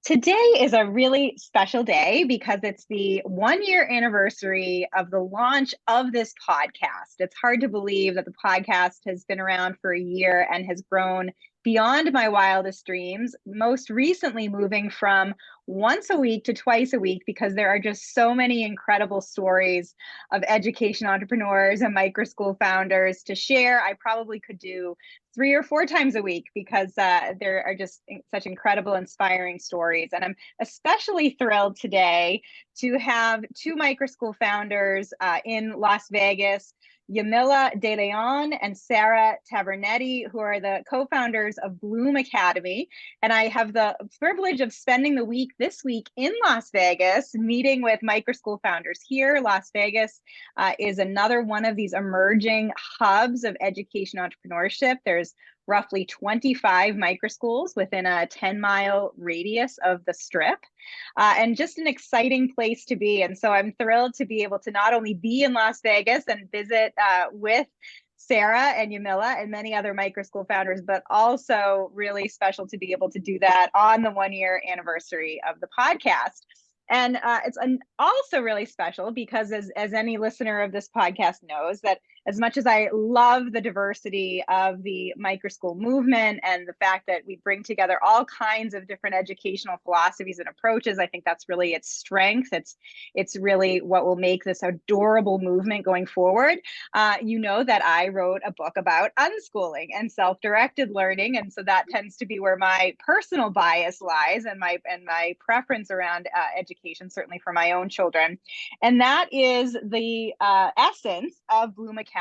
Today is a really special day because it's the 1 year anniversary of the launch of this podcast. It's hard to believe that the podcast has been around for a year and has grown beyond my wildest dreams, most recently moving from once a week to twice a week because there are just so many incredible stories of education entrepreneurs and microschool founders to share. I probably could do 3 or 4 times a week because there are just such incredible, inspiring stories. And I'm especially thrilled today to have two microschool founders in Las Vegas, Yamila De Leon and Sarah Tavernetti, who are the co-founders of Bloom Academy. And I have the privilege of spending the week this week in Las Vegas, meeting with microschool founders here. Las Vegas is another one of these emerging hubs of education entrepreneurship. There's roughly 25 microschools within a 10-mile radius of the Strip, and just an exciting place to be. And so I'm thrilled to be able to not only be in Las Vegas and visit with Sarah and Yamila and many other microschool founders, but also really special to be able to do that on the 1 year anniversary of the podcast. And it's also really special because as any listener of this podcast knows, that as much as I love the diversity of the microschool movement and the fact that we bring together all kinds of different educational philosophies and approaches, I think that's really its strength. It's really what will make this adorable movement going forward. You know that I wrote a book about unschooling and self-directed learning, and so that tends to be where my personal bias lies and my preference around education, certainly for my own children. And that is the essence of Bloom Academy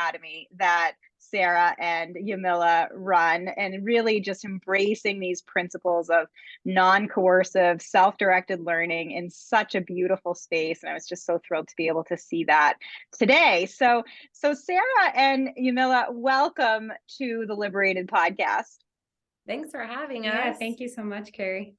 that Sarah and Yamila run, and really just embracing these principles of non-coercive, self-directed learning in such a beautiful space. And I was just so thrilled to be able to see that today. So Sarah and Yamila, welcome to the LiberatED podcast. Thanks for having us. Yeah, thank you so much, Carrie.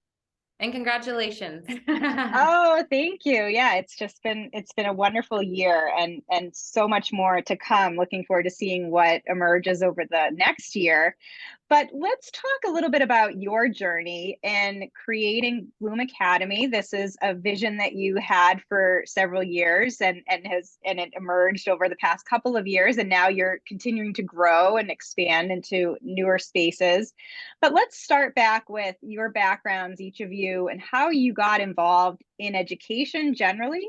And congratulations. Oh, thank you. Yeah, it's been a wonderful year and so much more to come. Looking forward to seeing what emerges over the next year. But let's talk a little bit about your journey in creating Bloom Academy. This is a vision that you had for several years and it emerged over the past couple of years, and now you're continuing to grow and expand into newer spaces. But let's start back with your backgrounds, each of you, and how you got involved in education generally,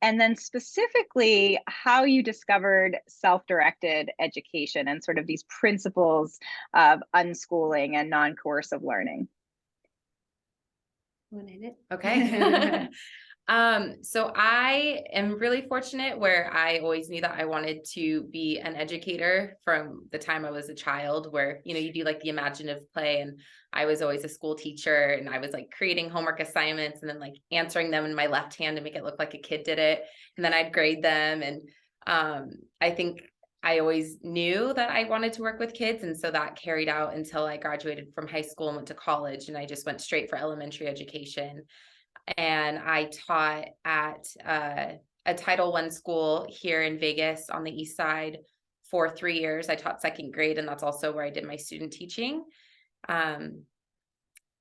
and then specifically how you discovered self-directed education and sort of these principles of unschooling and non-coercive learning. Okay. So I am really fortunate where I always knew that I wanted to be an educator from the time I was a child, where, you do like the imaginative play, and I was always a school teacher, and I was like creating homework assignments and then like answering them in my left hand to make it look like a kid did it. And then I'd grade them. And I think I always knew that I wanted to work with kids. And so that carried out until I graduated from high school and went to college, and I just went straight for elementary education. And I taught at a Title I school here in Vegas on the East Side for 3 years. I taught second grade, and that's also where I did my student teaching. And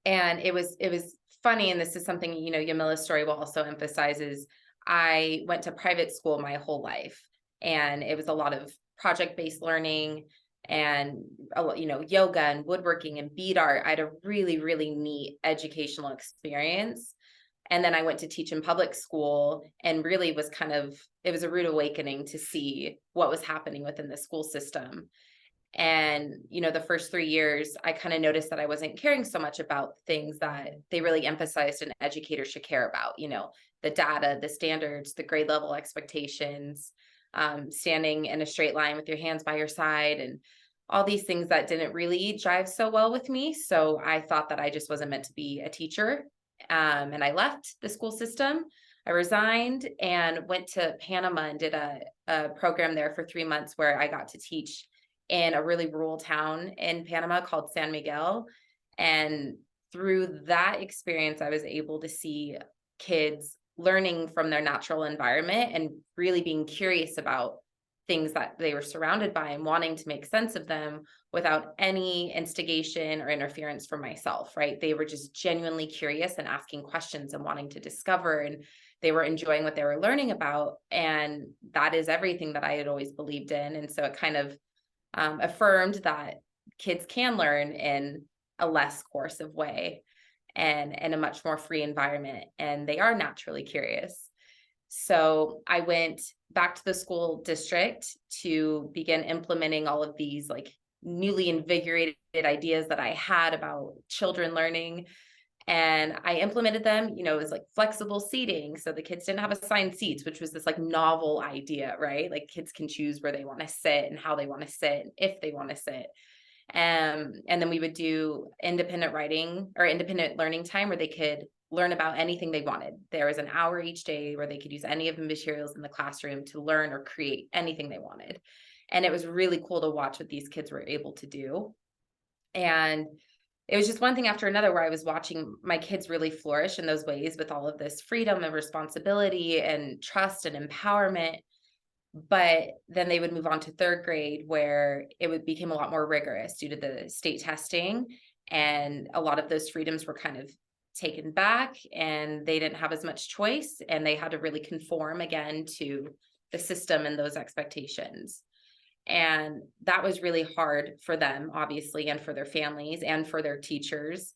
it was funny, and this is something, Yamila's story will also emphasize, is I went to private school my whole life, and it was a lot of project-based learning and, yoga and woodworking and bead art. I had a really, really neat educational experience. And then I went to teach in public school, and really it was a rude awakening to see what was happening within the school system. And, the first 3 years, I kind of noticed that I wasn't caring so much about things that they really emphasized an educator should care about, the data, the standards, the grade level expectations, standing in a straight line with your hands by your side, and all these things that didn't really jive so well with me. So I thought that I just wasn't meant to be a teacher. And I left the school system. I resigned and went to Panama and did a program there for 3 months, where I got to teach in a really rural town in Panama called San Miguel. And through that experience, I was able to see kids learning from their natural environment and really being curious about things that they were surrounded by and wanting to make sense of them without any instigation or interference from myself, right? They were just genuinely curious and asking questions and wanting to discover, and they were enjoying what they were learning about. And that is everything that I had always believed in. And so it kind of affirmed that kids can learn in a less coercive way and in a much more free environment, and they are naturally curious. So I went back to the school district to begin implementing all of these like newly invigorated ideas that I had about children learning. And I implemented them, it was like flexible seating. So the kids didn't have assigned seats, which was this like novel idea, right? Like kids can choose where they want to sit and how they want to sit, and if they want to sit. And then we would do independent writing or independent learning time where they could learn about anything they wanted. There was an hour each day where they could use any of the materials in the classroom to learn or create anything they wanted. And it was really cool to watch what these kids were able to do. And it was just one thing after another where I was watching my kids really flourish in those ways with all of this freedom and responsibility and trust and empowerment. But then they would move on to third grade where became a lot more rigorous due to the state testing. And a lot of those freedoms were kind of taken back, and they didn't have as much choice, and they had to really conform again to the system and those expectations. And that was really hard for them, obviously, and for their families and for their teachers.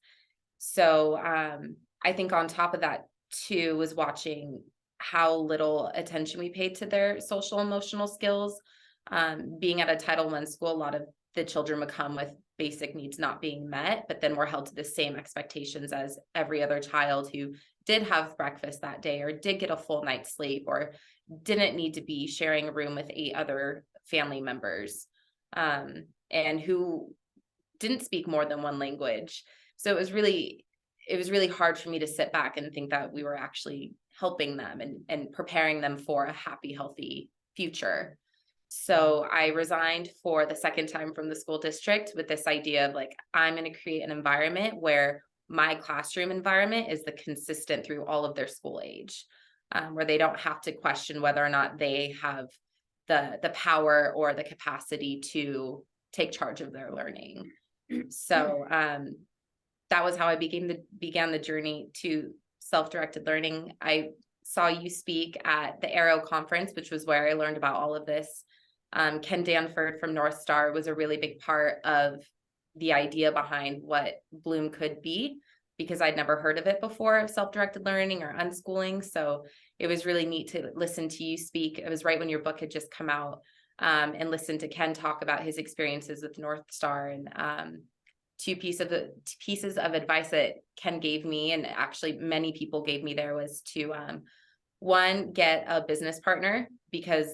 So I think on top of that too was watching how little attention we paid to their social emotional skills. Being at a Title I school, a lot of the children would come with basic needs not being met, but then we're held to the same expectations as every other child who did have breakfast that day or did get a full night's sleep or didn't need to be sharing a room with 8 other family members, and who didn't speak more than one language. So it was really hard for me to sit back and think that we were actually helping them and preparing them for a happy, healthy future. So I resigned for the second time from the school district with this idea of like, I'm going to create an environment where my classroom environment is the consistent through all of their school age, where they don't have to question whether or not they have the power or the capacity to take charge of their learning. So that was how I began the journey to self-directed learning. I saw you speak at the Arrow conference, which was where I learned about all of this. Ken Danford from North Star was a really big part of the idea behind what Bloom could be, because I'd never heard of it before, of self-directed learning or unschooling. So it was really neat to listen to you speak. It was right when your book had just come out, and listen to Ken talk about his experiences with North Star. And two pieces of advice that Ken gave me, and actually many people gave me there, was to one, get a business partner, because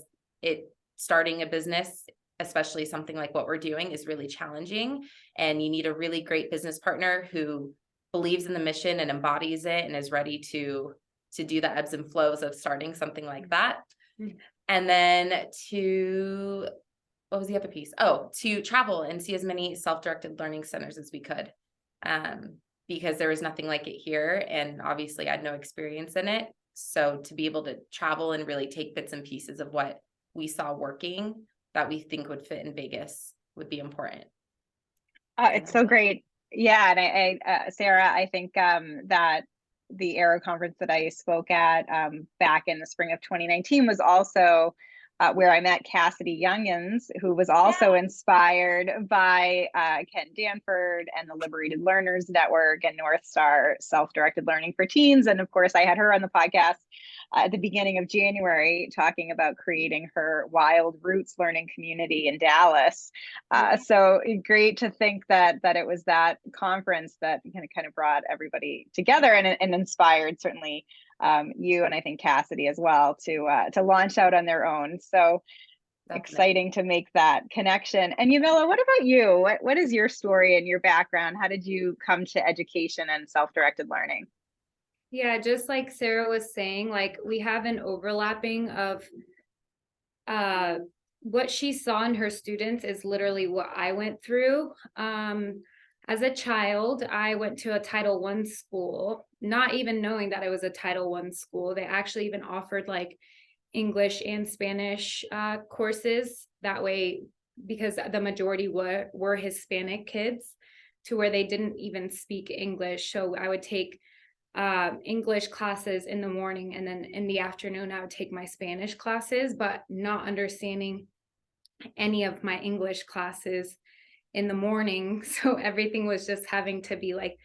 starting a business, especially something like what we're doing, is really challenging, and you need a really great business partner who believes in the mission and embodies it and is ready to do the ebbs and flows of starting something like that. And then what was the other piece? Oh, to travel and see as many self-directed learning centers as we could, because there was nothing like it here, and obviously I had no experience in it. So to be able to travel and really take bits and pieces of what we saw working that we think would fit in Vegas would be important. It's so great. Yeah. And Sarah, I think that the Arrow conference that I spoke at back in the spring of 2019 was also where I met Cassidy Youngins, who was also inspired by Ken Danford and the Liberated Learners Network and North Star Self-Directed Learning for Teens. And of course, I had her on the podcast at the beginning of January talking about creating her Wild Roots learning community in Dallas. So great to think that it was that conference that kind of brought everybody together and inspired certainly you, and I think Cassidy as well, to launch out on their own. So definitely exciting to make that connection. And Yamila, what about you? What is your story and your background? How did you come to education and self-directed learning? Yeah, just like Sarah was saying, like we have an overlapping of what she saw in her students is literally what I went through. As a child, I went to a Title I school, not even knowing that it was a Title I school. They actually even offered like English and Spanish courses. That way, because the majority were Hispanic kids, to where they didn't even speak English. So I would take English classes in the morning, and then in the afternoon I would take my Spanish classes, but not understanding any of my English classes in the morning. So everything was just having to be like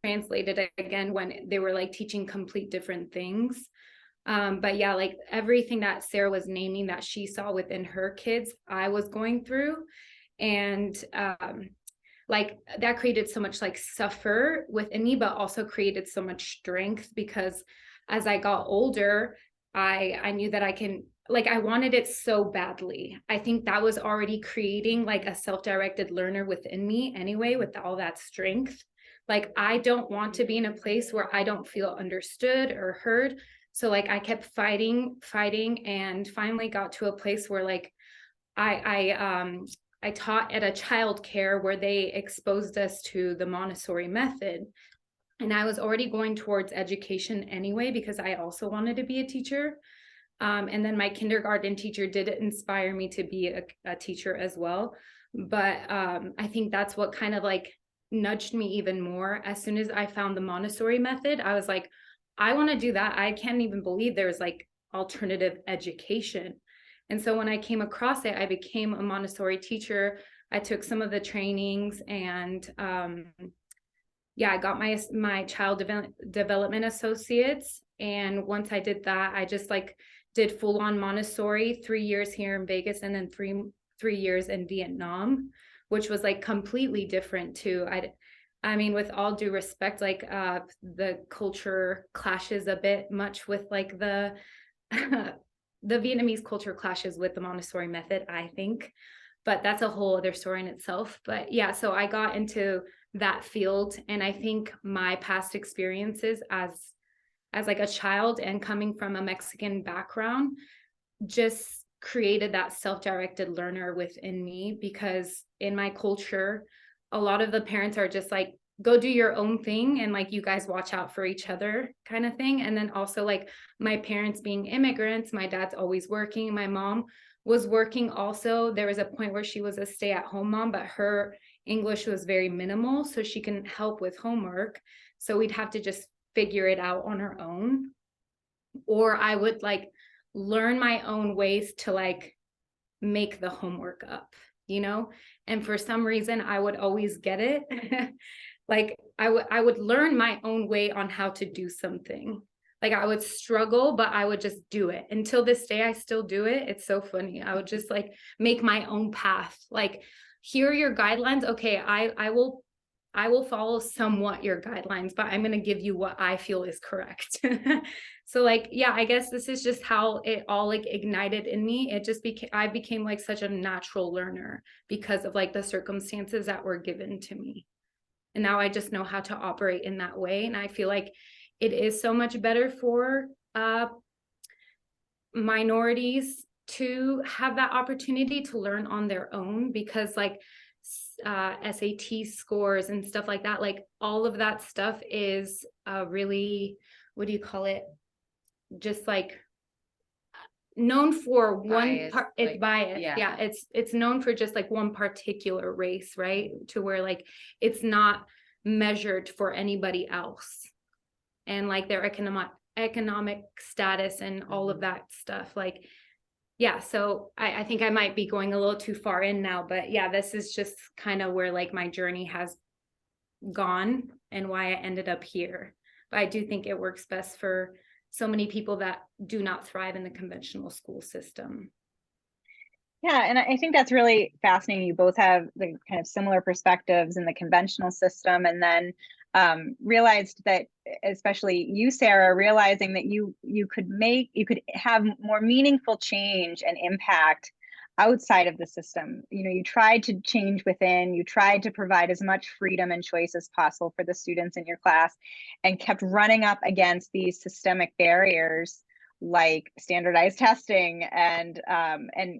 translated again when they were like teaching complete different things. But yeah, like everything that Sarah was naming that she saw within her kids, I was going through. And like that created so much like suffer within me, but also created so much strength, because as I got older, I knew that I can, like, I wanted it so badly. I think that was already creating like a self-directed learner within me anyway, with all that strength. Like, I don't want to be in a place where I don't feel understood or heard. So like I kept fighting, and finally got to a place where like I taught at a childcare where they exposed us to the Montessori method. And I was already going towards education anyway, because I also wanted to be a teacher. And then my kindergarten teacher did inspire me to be a teacher as well. But I think that's what kind of like nudged me even more. As soon as I found the Montessori method, I was like, I want to do that. I can't even believe there's like alternative education. And so when I came across it, I became a Montessori teacher. I took some of the trainings, and I got my child development associates. And once I did that, I just like did full on Montessori, 3 years here in Vegas, and then three years in Vietnam, which was like completely different too. I mean, with all due respect, like the culture clashes a bit much with like the the Vietnamese culture clashes with the Montessori method, I think, but that's a whole other story in itself. But yeah, so I got into that field, and I think my past experiences as like a child and coming from a Mexican background just created that self-directed learner within me, because in my culture, a lot of the parents are just like, go do your own thing, and like you guys watch out for each other kind of thing. And then also like my parents being immigrants, my dad's always working, my mom was working also. There was a point where she was a stay-at-home mom, but her English was very minimal, so she couldn't help with homework. So we'd have to just figure it out on our own, or I would like learn my own ways to like make the homework up, and for some reason I would always get it. Like I would learn my own way on how to do something. Like I would struggle, but I would just do it. Until this day, I still do it. It's so funny. I would just like make my own path. Like, here are your guidelines. Okay, I will follow somewhat your guidelines, but I'm going to give you what I feel is correct. So like, yeah, I guess this is just how it all like ignited in me. It just I became like such a natural learner because of like the circumstances that were given to me. And now I just know how to operate in that way. And I feel like it is so much better for minorities to have that opportunity to learn on their own, because like SAT scores and stuff like that, like all of that stuff is really, what do you call it? Just like known for one part. It's biased. Yeah, it's known for just like one particular race, right? To where like it's not measured for anybody else, and like their economic status and all of that stuff. Like, yeah, so I think I might be going a little too far in now, but yeah, this is just kind of where like my journey has gone and why I ended up here. But I do think it works best for so many people that do not thrive in the conventional school system. Yeah, and I think that's really fascinating. You both have the kind of similar perspectives in the conventional system, and then realized that, especially you, Sarah, realizing that you could have more meaningful change and impact outside of the system. You tried to change within, you tried to provide as much freedom and choice as possible for the students in your class, and kept running up against these systemic barriers like standardized testing and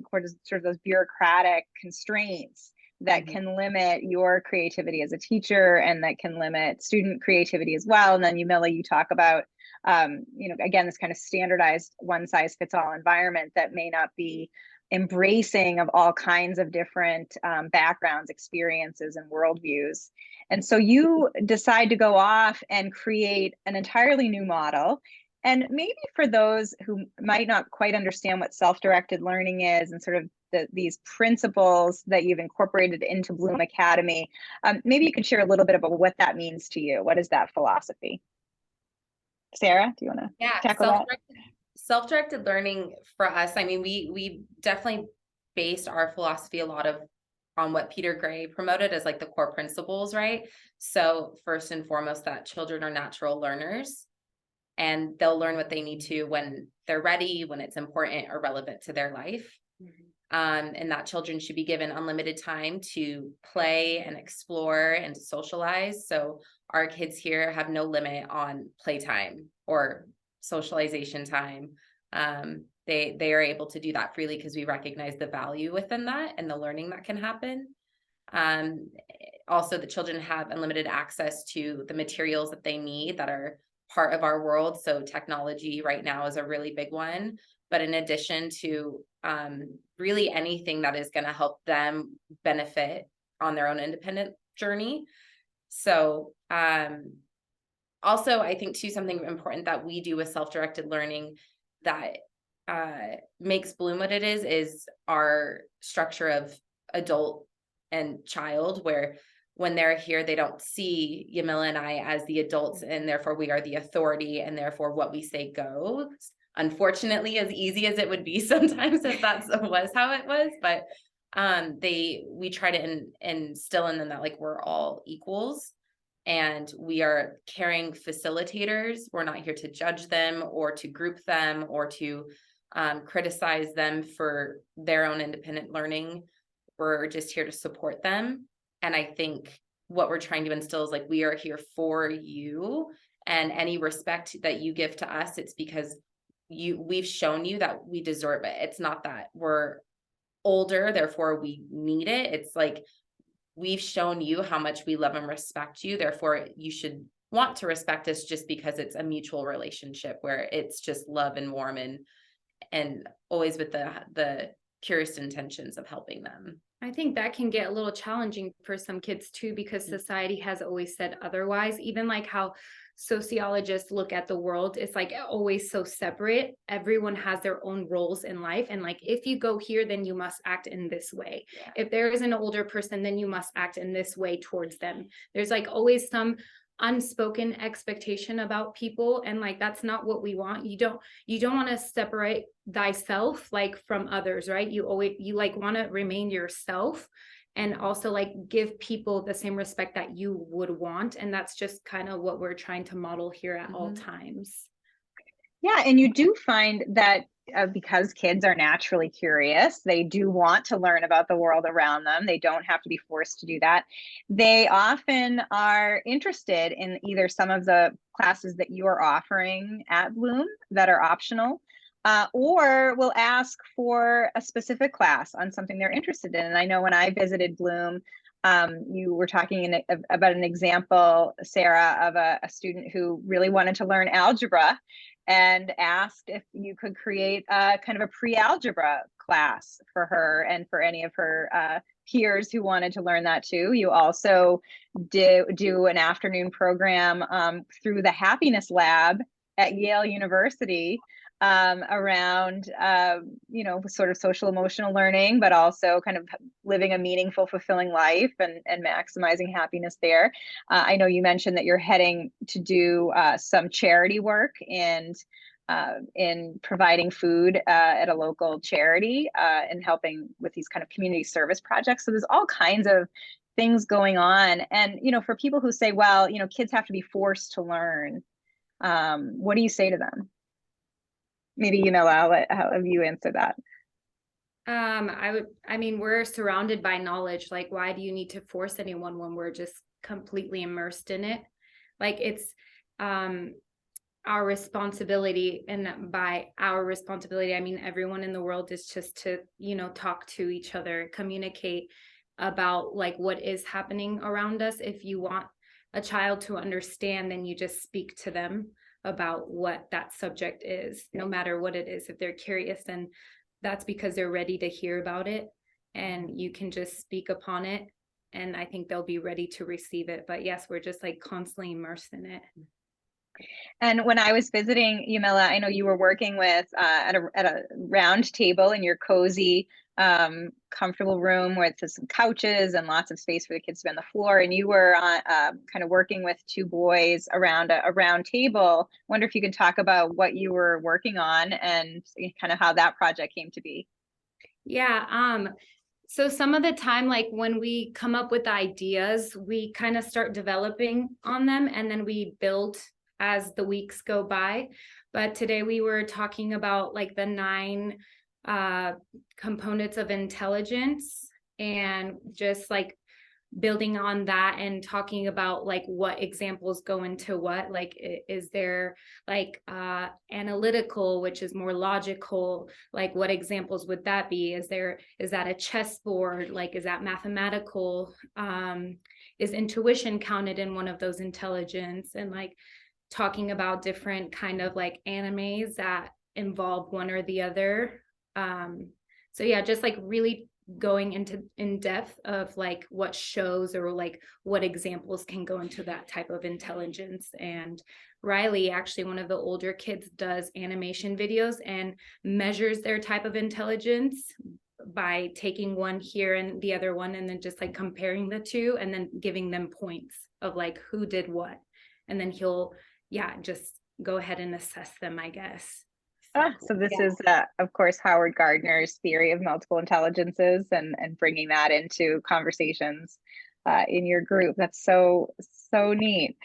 sort of those bureaucratic constraints that can limit your creativity as a teacher, and that can limit student creativity as well. And then Yamila, you talk about again, this kind of standardized one size fits all environment that may not be embracing of all kinds of different backgrounds, experiences, and worldviews. And so you decide to go off and create an entirely new model. And maybe for those who might not quite understand what self-directed learning is and sort of these principles that you've incorporated into Bloom Academy, maybe you could share a little bit about what that means to you. What is that philosophy? Sarah, do you want to tackle that? Self-directed learning for us, I mean, we definitely based our philosophy a lot on what Peter Gray promoted as like the core principles, right? So first and foremost, that children are natural learners and they'll learn what they need to when they're ready, when it's important or relevant to their life. And that children should be given unlimited time to play and explore and to socialize. So our kids here have no limit on playtime or socialization time. They are able to do that freely because we recognize the value within that and the learning that can happen. Also, the children have unlimited access to the materials that they need that are part of our world. So technology right now is a really big one. But in addition to really anything that is going to help them benefit on their own independent journey. So also, I think too, something important that we do with self-directed learning that makes Bloom what it is our structure of adult and child, where when they're here, they don't see Yamila and I as the adults, and therefore we are the authority, and therefore what we say goes. Unfortunately, as easy as it would be sometimes, if that was how it was, but we try to instill in them that like we're all equals and we are caring facilitators. We're not here to judge them or to group them or to criticize them for their own independent learning. We're just here to support them. And I think what we're trying to instill is like, we are here for you, and any respect that you give to us, it's because we've shown you that we deserve it. It's not that we're older, therefore we need it. It's like, we've shown you how much we love and respect you. Therefore you should want to respect us, just because it's a mutual relationship where it's just love and warm and always with the purest intentions of helping them. I think that can get a little challenging for some kids too, because society has always said otherwise. Even like how sociologists look at the world, it's like always so separate. Everyone has their own roles in life, and like, if you go here, then you must act in this way. If there is an older person, then you must act in this way towards them. There's like always some unspoken expectation about people, and like, that's not what we want. You don't want to separate thyself like from others, right? You like want to remain yourself, and also like give people the same respect that you would want. And that's just kind of what we're trying to model here at all times. Yeah, and you do find that because kids are naturally curious, they do want to learn about the world around them. They don't have to be forced to do that. They often are interested in either some of the classes that you are offering at Bloom that are optional, or will ask for a specific class on something they're interested in. And I know when I visited Bloom, you were talking about an example, Sarah, of a student who really wanted to learn algebra and asked if you could create a kind of a pre-algebra class for her and for any of her peers who wanted to learn that too. You also do an afternoon program through the Happiness Lab at Yale University around, sort of social emotional learning, but also kind of living a meaningful, fulfilling life and maximizing happiness there. I know you mentioned that you're heading to do some charity work in providing food at a local charity and helping with these kind of community service projects. So there's all kinds of things going on. And, for people who say, well, kids have to be forced to learn, what do you say to them? Maybe, I'll have you answer that. We're surrounded by knowledge. Like, why do you need to force anyone when we're just completely immersed in it? Like, it's our responsibility, and by our responsibility, I mean everyone in the world, is just to, talk to each other, communicate about like what is happening around us. If you want a child to understand, then you just speak to them. about what that subject is, no matter what it is. If they're curious, then that's because they're ready to hear about it, and you can just speak upon it, and I think they'll be ready to receive it. But yes, we're just like constantly immersed in it. And when I was visiting, Yamila, I know you were working with at a round table in your cozy, comfortable room with some couches and lots of space for the kids to be on the floor. And you were kind of working with two boys around a round table. Wonder if you could talk about what you were working on and kind of how that project came to be. Yeah. So some of the time, like when we come up with ideas, we kind of start developing on them, and then we build as the weeks go by. But today we were talking about like the 9 components of intelligence, and just like building on that and talking about like what examples go into what. Like, is there like analytical, which is more logical? Like, what examples would that be? Is that a chessboard? Like, is that mathematical? Is intuition counted in one of those intelligence? And like talking about different kind of like animes that involve one or the other. So yeah, just like really going into in depth of like what shows or like what examples can go into that type of intelligence. And Riley, actually one of the older kids, does animation videos and measures their type of intelligence by taking one here and the other one, and then just like comparing the two and then giving them points of like who did what, and then he'll just go ahead and assess them, I guess. So this is, of course, Howard Gardner's theory of multiple intelligences, and bringing that into conversations in your group. That's so neat.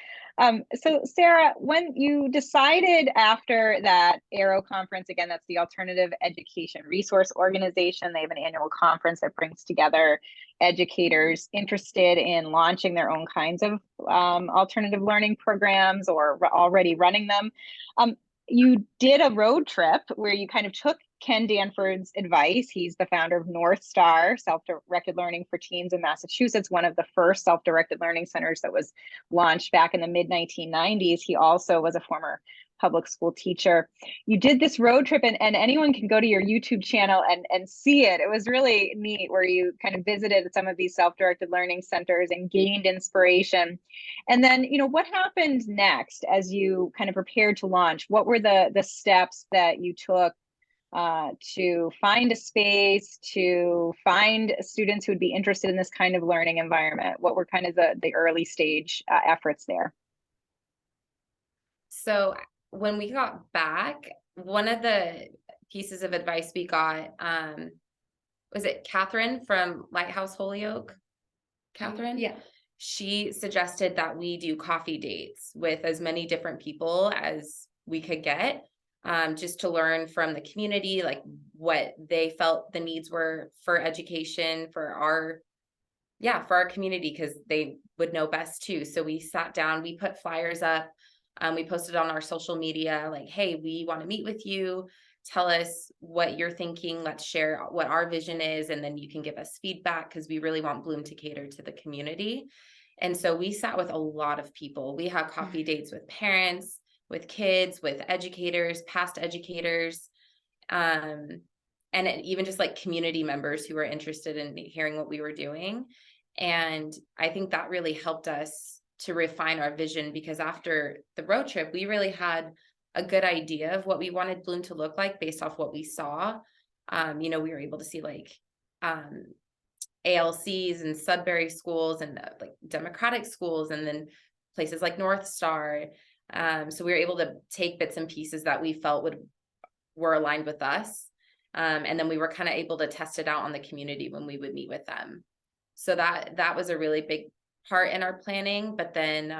So Sarah, when you decided after that AERO conference, again, that's the Alternative Education Resource Organization. They have an annual conference that brings together educators interested in launching their own kinds of alternative learning programs or already running them. You did a road trip where you kind of took Ken Danford's advice. He's the founder of North Star, self-directed learning for teens in Massachusetts, one of the first self-directed learning centers that was launched back in the mid-1990s. He also was a former public school teacher. You did this road trip, and anyone can go to your YouTube channel and see it. It was really neat, where you kind of visited some of these self-directed learning centers and gained inspiration. And then, what happened next as you kind of prepared to launch? What were the steps that you took to find a space, to find students who would be interested in this kind of learning environment? What were kind of the early stage efforts there? So when we got back, one of the pieces of advice we got, was it Catherine from Lighthouse Holyoke? Catherine? Yeah. She suggested that we do coffee dates with as many different people as we could get, just to learn from the community, like what they felt the needs were for education for our community, because they would know best too. So we sat down, we put flyers up, we posted on our social media, like, hey, we want to meet with you. Tell us what you're thinking. Let's share what our vision is. And then you can give us feedback, because we really want Bloom to cater to the community. And so we sat with a lot of people. We had coffee dates with parents, with kids, with educators, past educators, and even just like community members who were interested in hearing what we were doing. And I think that really helped us to refine our vision, because after the road trip, we really had a good idea of what we wanted Bloom to look like based off what we saw. We were able to see like ALCs and Sudbury schools and like democratic schools, and then places like North Star. So we were able to take bits and pieces that we felt were aligned with us. And then we were kind of able to test it out on the community when we would meet with them. So that was a really big part in our planning. But then,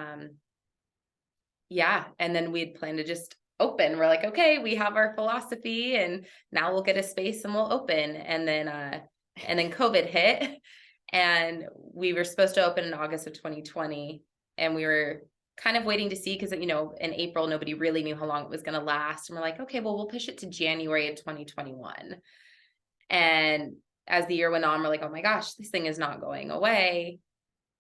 and then we'd planned to just open. We're like, okay, we have our philosophy, and now we'll get a space and we'll open. And then COVID hit, and we were supposed to open in August of 2020, and we were kind of waiting to see, because in April nobody really knew how long it was going to last, and we're like, okay, well, we'll push it to January of 2021. And as the year went on, we're like, oh my gosh, this thing is not going away.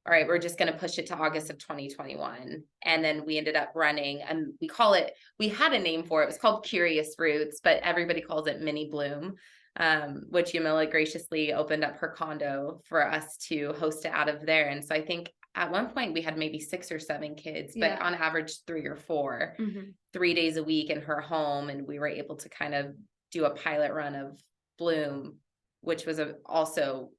all right, we're just going to push it to August of 2021. And then we ended up running, and we had a name for it. It was called Curious Roots, but everybody calls it Mini Bloom, which Yamila graciously opened up her condo for us to host it out of there. And so I think at one point we had maybe 6 or 7 kids, but on average 3 or 4, 3 days a week in her home. And we were able to kind of do a pilot run of Bloom, which was also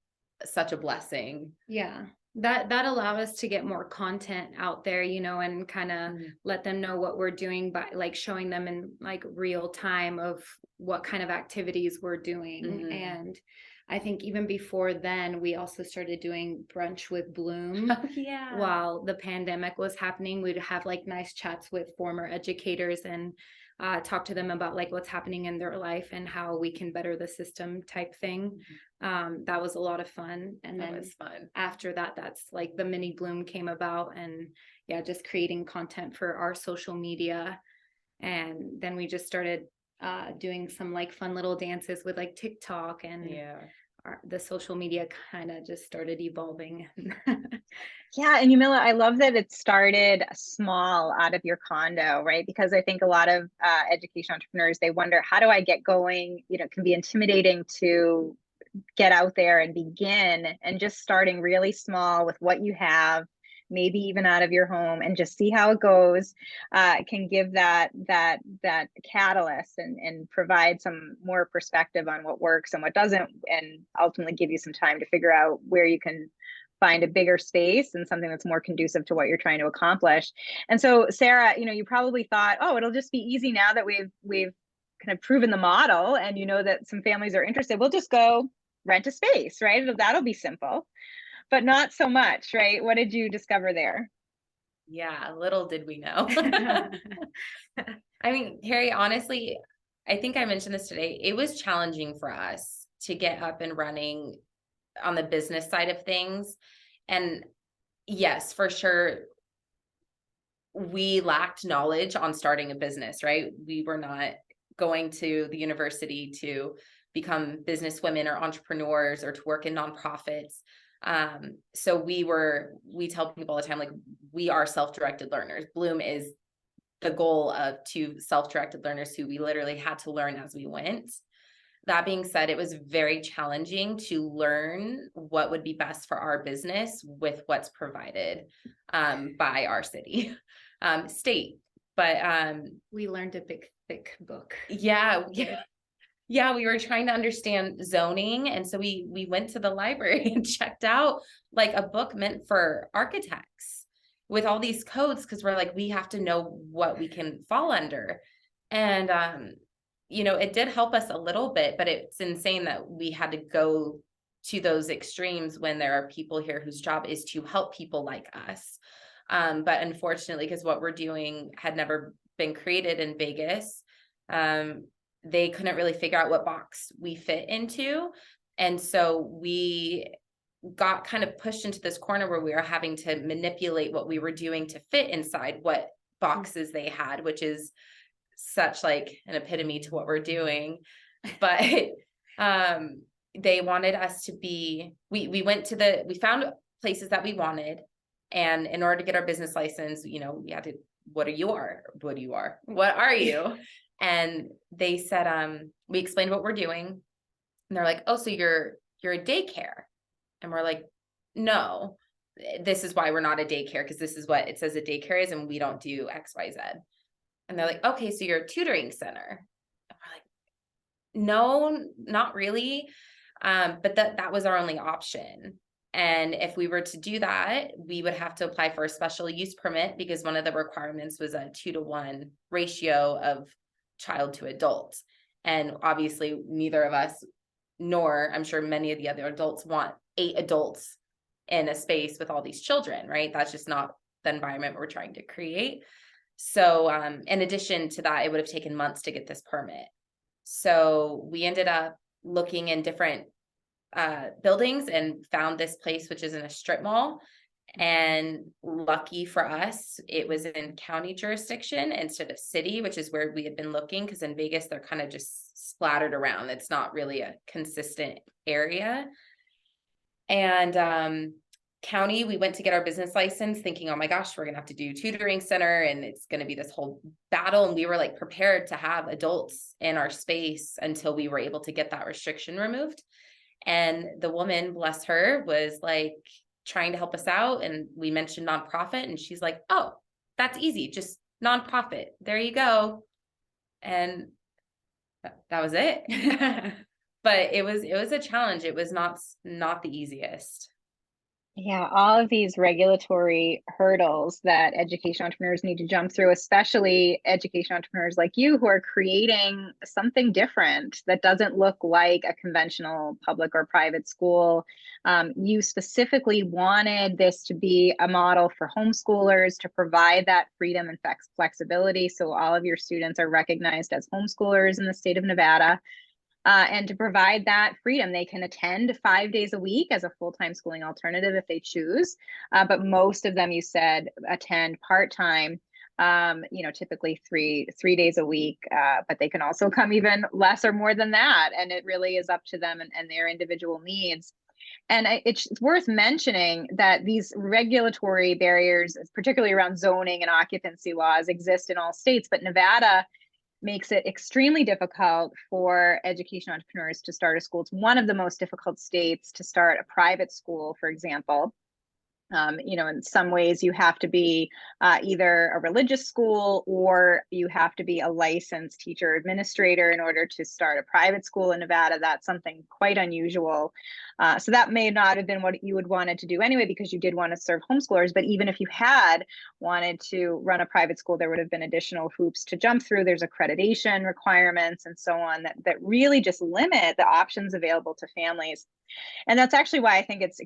such a blessing. Yeah. That allowed us to get more content out there, you know, and kind of let them know what we're doing by like showing them in like real time of what kind of activities we're doing. And I think even before then, we also started doing brunch with Bloom. While the pandemic was happening, we'd have like nice chats with former educators and talk to them about like what's happening in their life and how we can better the system type thing. That was a lot of fun. And then after that, that's like the Mini Bloom came about, and just creating content for our social media. And then we just started doing some like fun little dances with like TikTok, and the social media kind of just started evolving. Yeah. And Yamila, I love that it started small out of your condo, right? Because I think a lot of education entrepreneurs, they wonder, how do I get going? You know, it can be intimidating to get out there and begin, and just starting really small with what you have, maybe even out of your home, and just see how it goes, can give that catalyst and provide some more perspective on what works and what doesn't, and ultimately give you some time to figure out where you can find a bigger space and something that's more conducive to what you're trying to accomplish. And so, Sarah, you know, you probably thought, oh, it'll just be easy now that we've kind of proven the model, and you know that some families are interested. We'll just go rent a space, right? That'll be simple. But not so much, right? What did you discover there? Yeah, little did we know. I mean, Harry, honestly, I think I mentioned this today. It was challenging for us to get up and running on the business side of things. And yes, for sure, we lacked knowledge on starting a business, right? We were not going to the university to become businesswomen or entrepreneurs or to work in nonprofits. So we tell people all the time, like, we are self-directed learners. Bloom is the goal of 2 self-directed learners who we literally had to learn as we went. That being said, it was very challenging to learn what would be best for our business with what's provided by our city, state. But we learned a big, thick book. Yeah, we were trying to understand zoning. And so we went to the library and checked out like a book meant for architects with all these codes, because we're like, we have to know what we can fall under. And you know, it did help us a little bit, but it's insane that we had to go to those extremes when there are people here whose job is to help people like us. But unfortunately, because what we're doing had never been created in Vegas, they couldn't really figure out what box we fit into. And so we got kind of pushed into this corner where we were having to manipulate what we were doing to fit inside what boxes they had, which is such like an epitome to what we're doing. But they wanted us to be, we found places that we wanted. And in order to get our business license, you know, we had to, what are you? And they said, we explained what we're doing. And they're like, oh, so you're a daycare. And we're like, no, this is why we're not a daycare, because this is what it says a daycare is, and we don't do X, Y, Z. And they're like, okay, so you're a tutoring center. And we're like, no, not really. But that was our only option. And if we were to do that, we would have to apply for a special use permit, because one of the requirements was a 2-to-1 ratio of child to adult. And obviously neither of us, nor I'm sure many of the other adults, want 8 adults in a space with all these children, right? That's just not the environment we're trying to create. So in addition to that, it would have taken months to get this permit. So we ended up looking in different buildings and found this place, which is in a strip mall. And lucky for us, it was in county jurisdiction instead of city, which is where we had been looking, because in Vegas, they're kind of just splattered around. It's not really a consistent area. And county, we went to get our business license thinking, oh my gosh, we're gonna have to do tutoring center and it's gonna be this whole battle. And we were like prepared to have adults in our space until we were able to get that restriction removed. And the woman, bless her, was like trying to help us out. And we mentioned nonprofit and she's like, oh, that's easy. Just nonprofit. There you go. And that was it. But it was a challenge. It was not the easiest. Yeah, all of these regulatory hurdles that education entrepreneurs need to jump through, especially education entrepreneurs like you who are creating something different that doesn't look like a conventional public or private school. You specifically wanted this to be a model for homeschoolers to provide that freedom and flexibility. So all of your students are recognized as homeschoolers in the state of Nevada. And to provide that freedom, they can attend 5 days a week as a full-time schooling alternative if they choose. But most of them, you said, attend part-time, typically three days a week. But they can also come even less or more than that. And it really is up to them and their individual needs. And it's worth mentioning that these regulatory barriers, particularly around zoning and occupancy laws, exist in all states, but Nevada makes it extremely difficult for education entrepreneurs to start a school. It's one of the most difficult states to start a private school, for example. In some ways you have to be either a religious school or you have to be a licensed teacher administrator in order to start a private school in Nevada. That's something quite unusual. So that may not have been what you would wanted to do anyway, because you did want to serve homeschoolers. But even if you had wanted to run a private school, there would have been additional hoops to jump through. There's accreditation requirements and so on that really just limit the options available to families. And that's actually why I think it's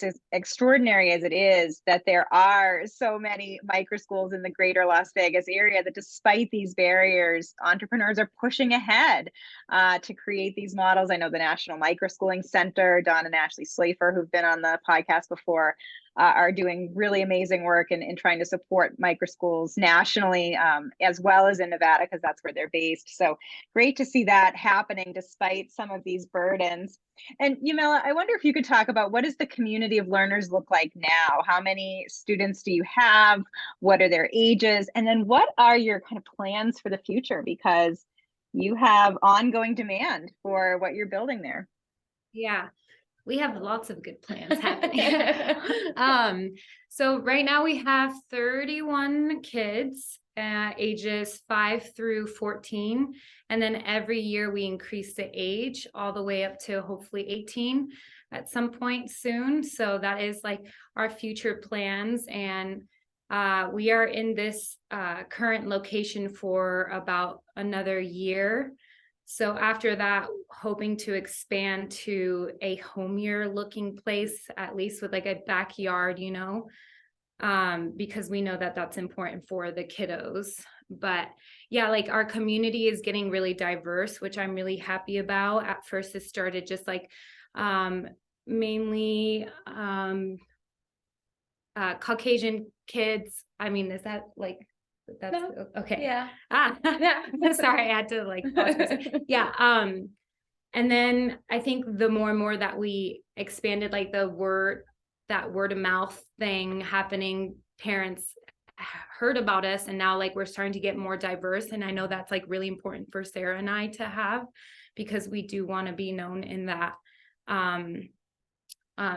as extraordinary as it is that there are so many microschools in the greater Las Vegas area that despite these barriers, entrepreneurs are pushing ahead to create these models. I know the National Microschooling Center, Don and Ashley Slafer, who've been on the podcast before, are doing really amazing work in trying to support microschools nationally, as well as in Nevada, because that's where they're based. So great to see that happening despite some of these burdens. And Yamila, I wonder if you could talk about what does the community of learners look like now? How many students do you have? What are their ages? And then what are your kind of plans for the future? Because you have ongoing demand for what you're building there. Yeah, we have lots of good plans happening. So right now we have 31 kids, ages 5 through 14. And then every year we increase the age all the way up to hopefully 18 at some point soon. So that is like our future plans. And we are in this current location for about another year. So after that, hoping to expand to a homier looking place, at least with like a backyard, because we know that that's important for the kiddos. But yeah, like our community is getting really diverse, which I'm really happy about. At first, it started just like mainly Caucasian kids. I mean, is that like... That's no. Okay. Yeah. Sorry, I had to like pause for a second. Yeah. And then I think the more and more that we expanded, like that word of mouth thing happening, parents heard about us, and now like we're starting to get more diverse. And I know that's like really important for Sarah and I to have, because we do want to be known in that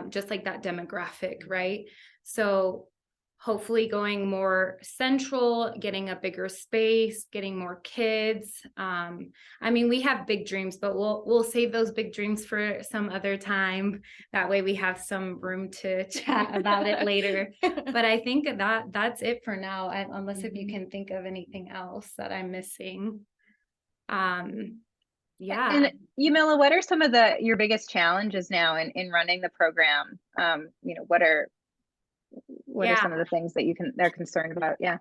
just like that demographic, right? So hopefully going more central, getting a bigger space, getting more kids. I mean, we have big dreams, but we'll save those big dreams for some other time. That way we have some room to chat about it later. But I think that's it for now, unless if you can think of anything else that I'm missing. Yeah. And Yamila, what are some of your biggest challenges now in running the program? What are some of the things that they're concerned about? Yeah.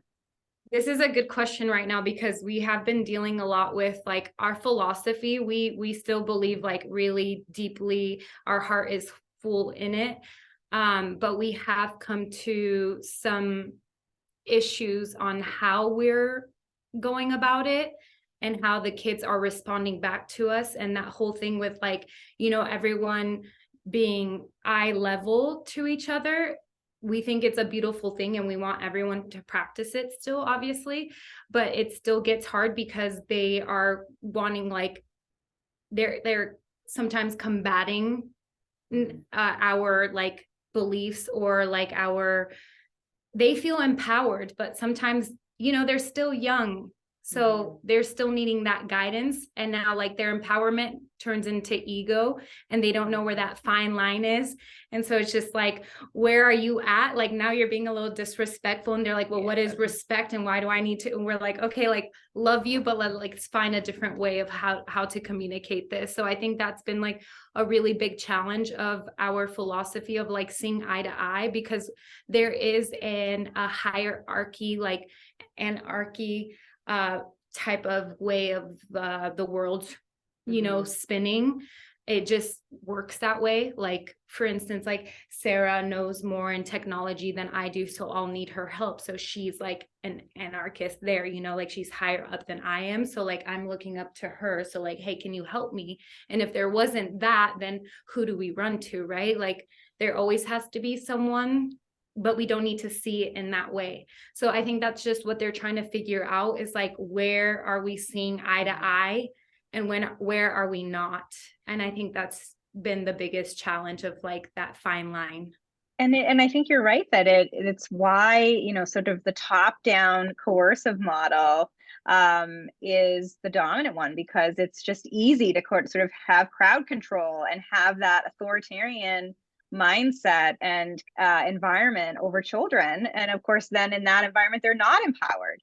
This is a good question right now, because we have been dealing a lot with like our philosophy. We still believe like really deeply, our heart is full in it. But we have come to some issues on how we're going about it and how the kids are responding back to us. And that whole thing with like, everyone being eye level to each other. We think it's a beautiful thing and we want everyone to practice it still, obviously, but it still gets hard because they are wanting, like, they're sometimes combating our like beliefs, or like they feel empowered, but sometimes, they're still young. So they're still needing that guidance. And now like their empowerment turns into ego and they don't know where that fine line is. And so it's just like, where are you at? Like now you're being a little disrespectful, and they're like, well, what is respect and why do I need to? And we're like, okay, like love you, but let's find a different way of how to communicate this. So I think that's been like a really big challenge of our philosophy of like seeing eye to eye, because there is a hierarchy, like anarchy type of way of the world, spinning. It just works that way. Like, for instance, like Sarah knows more in technology than I do, so I'll need her help. So she's like an anarchist there, like she's higher up than I am. So like I'm looking up to her. So like, hey, can you help me? And if there wasn't that, then who do we run to, right? Like there always has to be someone, but we don't need to see it in that way. So I think that's just what they're trying to figure out, is like, where are we seeing eye to eye and where are we not? And I think that's been the biggest challenge of like that fine line. And I think you're right that it's why, sort of the top down coercive model is the dominant one, because it's just easy to sort of have crowd control and have that authoritarian mindset and environment over children. And of course, then in that environment, they're not empowered.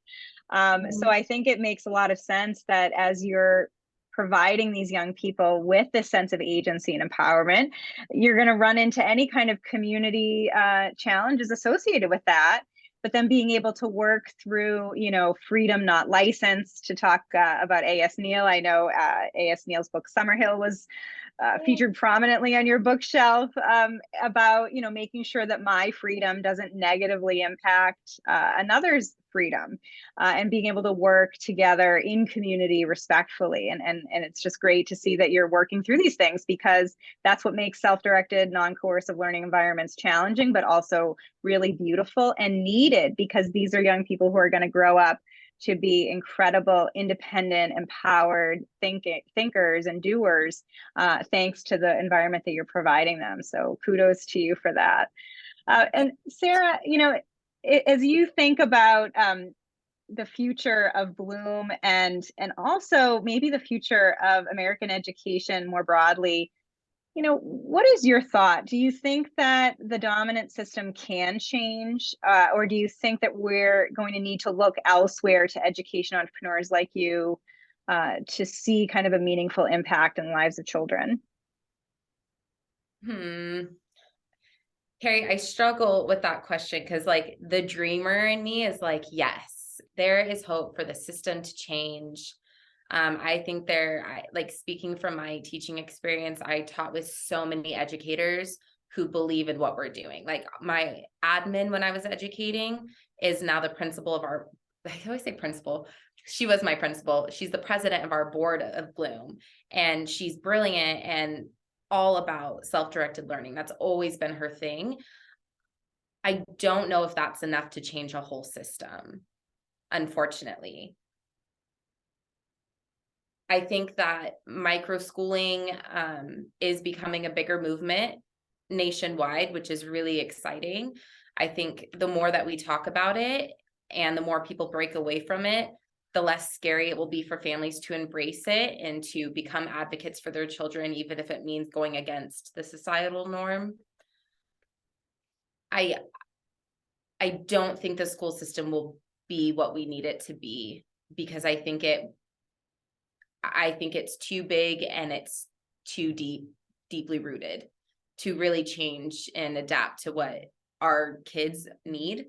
So I think it makes a lot of sense that as you're providing these young people with this sense of agency and empowerment, you're going to run into any kind of community challenges associated with that. But then being able to work through, freedom, not license, to talk about A.S. Neal. I know A.S. Neal's book Summerhill was featured prominently on your bookshelf, about, making sure that my freedom doesn't negatively impact another's freedom, and being able to work together in community respectfully. And it's just great to see that you're working through these things, because that's what makes self-directed, non-coercive learning environments challenging, but also really beautiful and needed, because these are young people who are going to grow up to be incredible, independent, empowered thinkers and doers, thanks to the environment that you're providing them. So kudos to you for that. And Sarah, as you think about the future of Bloom and also maybe the future of American education more broadly, what is your thought? Do you think that the dominant system can change, or do you think that we're going to need to look elsewhere to education entrepreneurs like you to see kind of a meaningful impact in the lives of children? Carrie, I struggle with that question, because like the dreamer in me is like, yes, there is hope for the system to change. I think like speaking from my teaching experience, I taught with so many educators who believe in what we're doing. Like my admin, when I was educating, is now the principal of I always say principal. She was my principal. She's the president of our board of Bloom, and she's brilliant and all about self-directed learning. That's always been her thing. I don't know if that's enough to change a whole system, unfortunately. I think that microschooling is becoming a bigger movement nationwide, which is really exciting. I think the more that we talk about it and the more people break away from it, the less scary it will be for families to embrace it and to become advocates for their children, even if it means going against the societal norm. I don't think the school system will be what we need it to be, because I think it's too big and it's too deeply rooted to really change and adapt to what our kids need.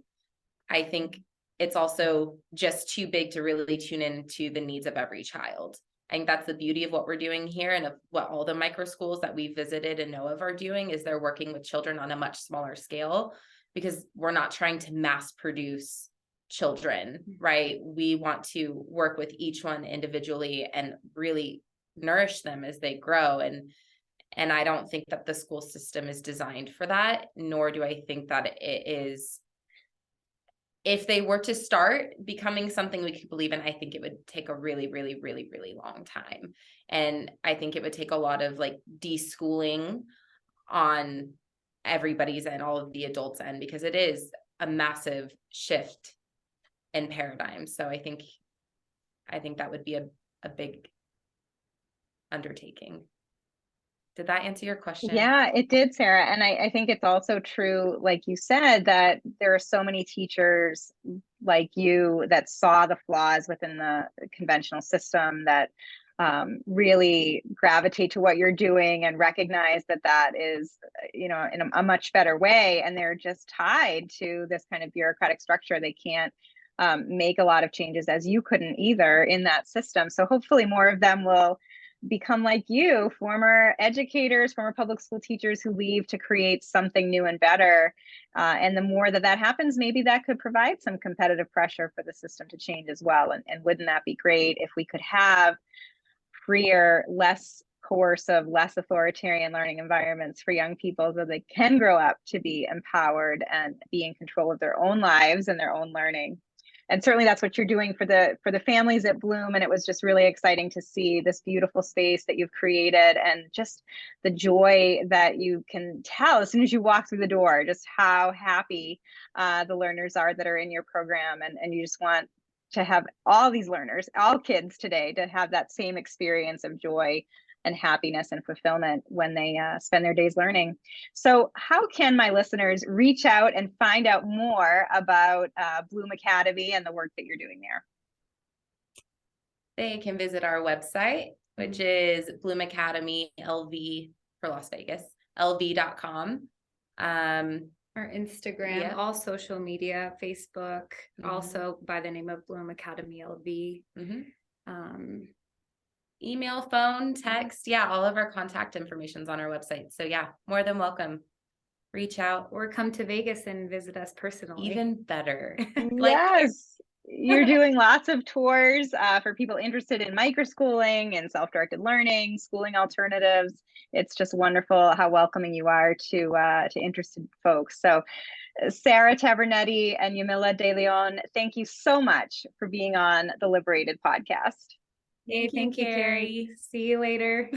I think it's also just too big to really tune into the needs of every child. I think that's the beauty of what we're doing here, and of what all the micro schools that we visited and know of are doing, is they're working with children on a much smaller scale, because we're not trying to mass produce children, right? We want to work with each one individually and really nourish them as they grow. And And I don't think that the school system is designed for that, nor do I think that it is. If they were to start becoming something we could believe in, I think it would take a really, really, really, really long time. And I think it would take a lot of like deschooling on everybody's and all of the adults' end, because it is a massive shift in paradigm. So I think that would be a big undertaking. Did that answer your question? Yeah, it did, Sarah. And I think it's also true, like you said, that there are so many teachers like you that saw the flaws within the conventional system, that really gravitate to what you're doing and recognize that that is, in a much better way. And they're just tied to this kind of bureaucratic structure. They can't make a lot of changes, as you couldn't either, in that system. So hopefully more of them will become like you, former educators, former public school teachers who leave to create something new and better. And the more that happens, maybe that could provide some competitive pressure for the system to change as well. And wouldn't that be great if we could have freer, less coercive, less authoritarian learning environments for young people, so they can grow up to be empowered and be in control of their own lives and their own learning. And certainly that's what you're doing for the families at Bloom. And it was just really exciting to see this beautiful space that you've created, and just the joy that you can tell as soon as you walk through the door, just how happy the learners are that are in your program. And you just want to have all these learners, all kids today, to have that same experience of joy and happiness and fulfillment when they spend their days learning. So how can my listeners reach out and find out more about Bloom Academy and the work that you're doing there? They can visit our website, which is Bloom Academy LV for Las Vegas, lv.com. Our Instagram, all social media, Facebook, also by the name of Bloom Academy LV. Email, phone, text, all of our contact information's on our website. So more than welcome. Reach out or come to Vegas and visit us personally. Even better. Yes. You're doing lots of tours for people interested in microschooling and self-directed learning, schooling alternatives. It's just wonderful how welcoming you are to interested folks. So Sarah Tavernetti and Yamila De Leon, thank you so much for being on the LiberatED podcast. Thank you, Carrie. See you later.